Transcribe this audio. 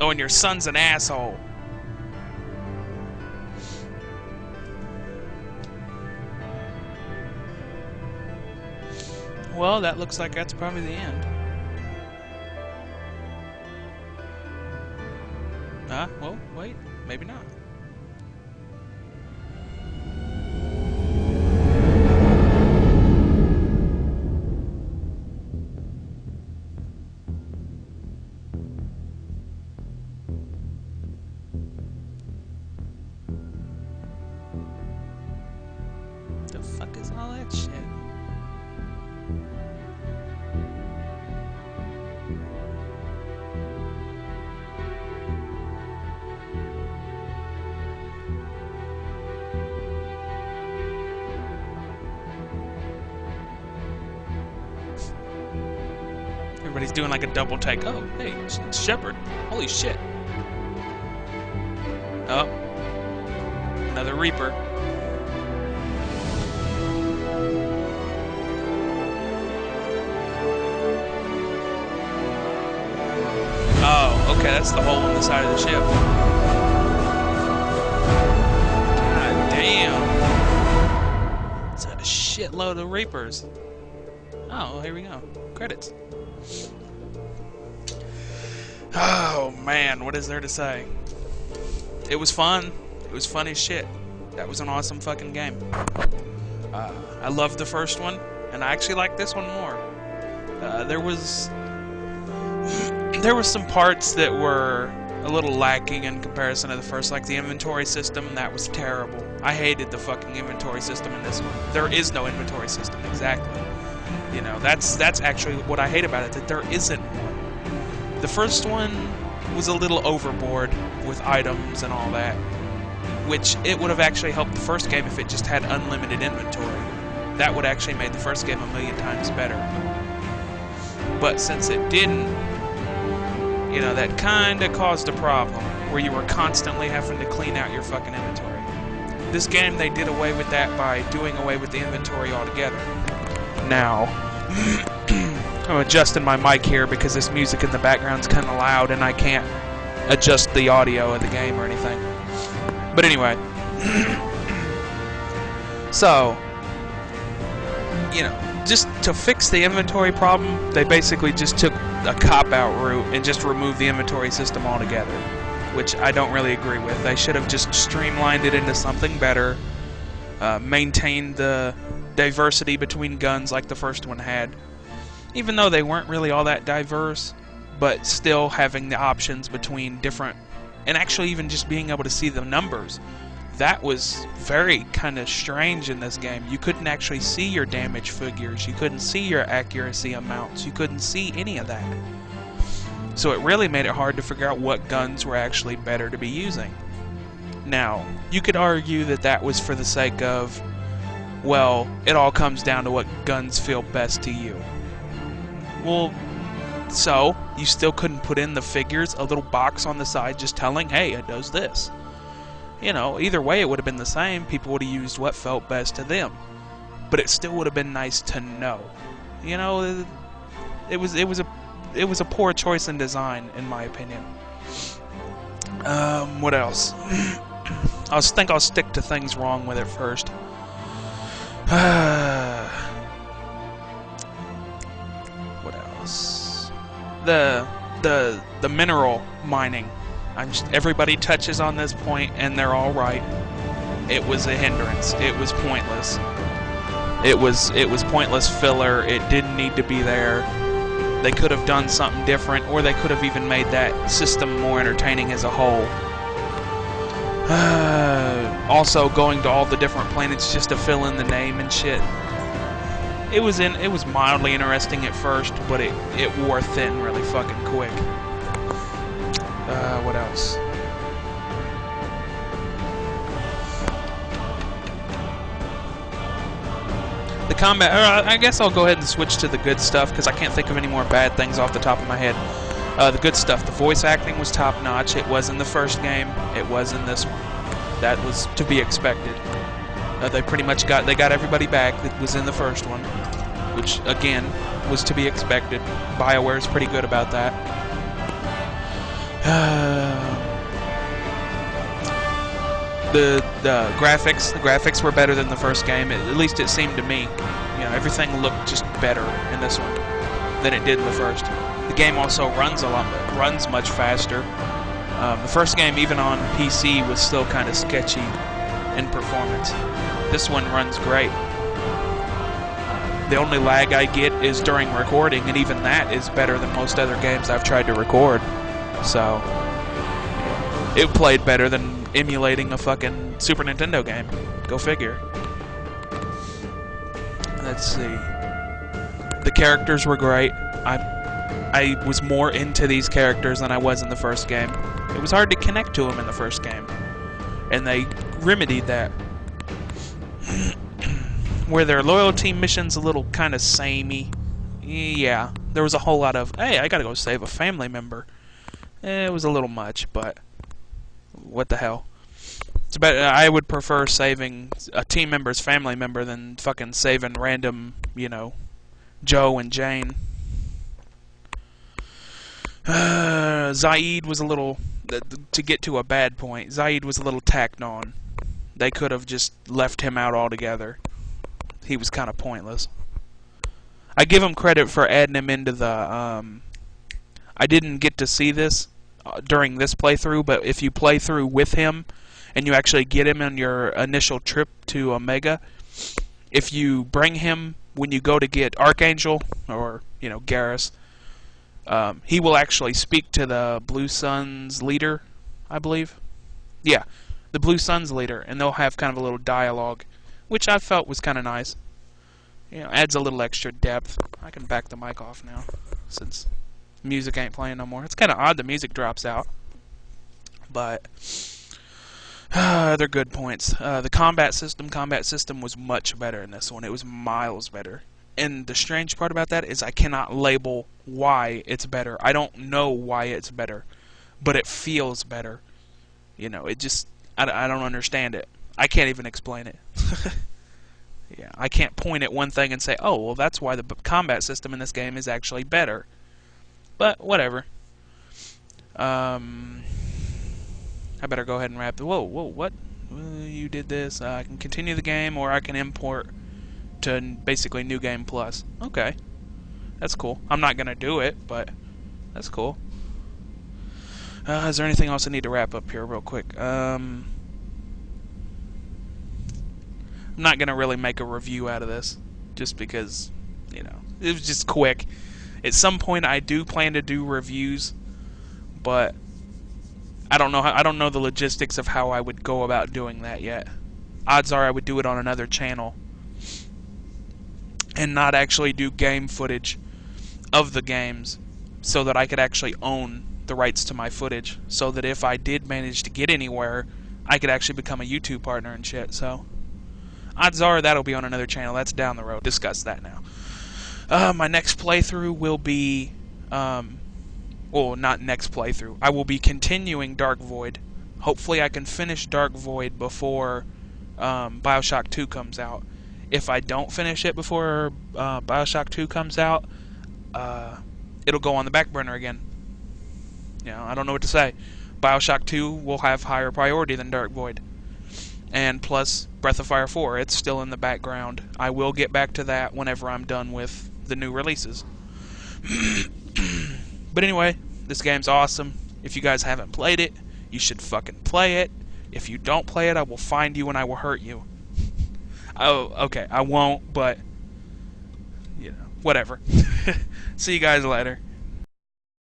Oh, and your son's an asshole. Well, that looks like that's probably the end. Well, wait, maybe not. The fuck is all that shit? Everybody's doing like a double take. Oh, hey, it's Shepard. Holy shit. Oh. Another Reaper. Oh, okay, that's the hole in the side of the ship. God damn. It's a shitload of Reapers. Oh, here we go. Credits. Oh man, what is there to say? It was fun. It was fun as shit. That was an awesome fucking game. I loved the first one, and I actually like this one more. There was some parts that were a little lacking in comparison to the first, like the inventory system. That was terrible. I hated the fucking inventory system in this one. There is no inventory system, exactly. You know, that's actually what I hate about it, that there isn't one. The first one was a little overboard with items and all that, which it would have actually helped the first game if it just had unlimited inventory. That would actually made the first game a million times better. But since it didn't, you know, that kind of caused a problem where you were constantly having to clean out your fucking inventory. This game, they did away with that by doing away with the inventory altogether. Now, I'm adjusting my mic here because this music in the background's kind of loud and I can't adjust the audio of the game or anything. But anyway, so, you know, just to fix the inventory problem, they basically just took a cop-out route and just removed the inventory system altogether, which I don't really agree with. They should have just streamlined it into something better, maintained the diversity between guns like the first one had, even though they weren't really all that diverse, but still having the options between different, and actually even just being able to see the numbers. That was very kind of strange in this game. You couldn't actually see your damage figures, you couldn't see your accuracy amounts, you couldn't see any of that. So it really made it hard to figure out what guns were actually better to be using. Now, you could argue that that was for the sake of, well, it all comes down to what guns feel best to you. Well, so, you still couldn't put in the figures, a little box on the side just telling, hey, it does this. You know, either way it would have been the same. People would have used what felt best to them. But it still would have been nice to know. You know, it was a poor choice in design, in my opinion. What else? I think I'll stick to things wrong with it first. What else? The mineral mining. Everybody touches on this point and they're all right. It was a hindrance. It was pointless. It was pointless filler. It didn't need to be there. They could have done something different, or they could have even made that system more entertaining as a whole. Also, going to all the different planets just to fill in the name and shit. It was mildly interesting at first, but it wore thin really fucking quick. What else? The combat, I guess I'll go ahead and switch to the good stuff, because I can't think of any more bad things off the top of my head. The good stuff, the voice acting was top-notch. It was in the first game, it was in this one. That was to be expected. They pretty much got everybody back that was in the first one, which, again, was to be expected. BioWare's pretty good about that. The graphics were better than the first game. At least it seemed to me. You know, everything looked just better in this one than it did in the first. The game also runs much faster. The first game, even on PC, was still kind of sketchy in performance. This one runs great. The only lag I get is during recording, and even that is better than most other games I've tried to record. So, it played better than emulating a fucking Super Nintendo game. Go figure. Let's see. The characters were great. I was more into these characters than I was in the first game. It was hard to connect to them in the first game, and they remedied that. Where their loyalty missions a little kind of samey. Yeah, there was a whole lot of, hey, I gotta go save a family member. It was a little much, but what the hell. It's better. I would prefer saving a team member's family member than fucking saving random, you know, Joe and Jane. Zaid was a little, to get to a bad point, Zaid was a little tacked on. They could have just left him out altogether. He was kind of pointless. I give him credit for adding him into the, I didn't get to see this during this playthrough, but if you play through with him, and you actually get him on your initial trip to Omega, if you bring him when you go to get Archangel, or, you know, Garrus, he will actually speak to the Blue Suns leader, I believe. Yeah, the Blue Suns leader, and they'll have kind of a little dialogue, which I felt was kind of nice. You know, adds a little extra depth. I can back the mic off now, since music ain't playing no more. It's kind of odd the music drops out, but they're good points. The combat system was much better in this one. It was miles better. And the strange part about that is I cannot label why it's better. I don't know why it's better, but it feels better. You know, it just, I don't understand it. I can't even explain it. Yeah, I can't point at one thing and say, oh, well, that's why the combat system in this game is actually better. But, whatever. I better go ahead and wrap the... Whoa, what? You did this. I can continue the game, or I can import to basically New Game Plus. Okay. That's cool. I'm not going to do it, but that's cool. Is there anything else I need to wrap up here real quick? I'm not going to really make a review out of this, just because, you know, it was just quick. At some point, I do plan to do reviews, but I don't know the logistics of how I would go about doing that yet. Odds are I would do it on another channel and not actually do game footage of the games, so that I could actually own the rights to my footage, so that if I did manage to get anywhere, I could actually become a YouTube partner and shit. So odds are that'll be on another channel. That's down the road. Discuss that now. My next playthrough will be well, not next playthrough. I will be continuing Dark Void. Hopefully I can finish Dark Void before Bioshock 2 comes out. If I don't finish it before Bioshock 2 comes out, it'll go on the back burner again. You know, I don't know what to say. Bioshock 2 will have higher priority than Dark Void. And plus, Breath of Fire 4, it's still in the background. I will get back to that whenever I'm done with the new releases. But anyway, this game's awesome. If you guys haven't played it, you should fucking play it. If you don't play it, I will find you and I will hurt you. Oh, okay, I won't, but, you know, whatever. See you guys later.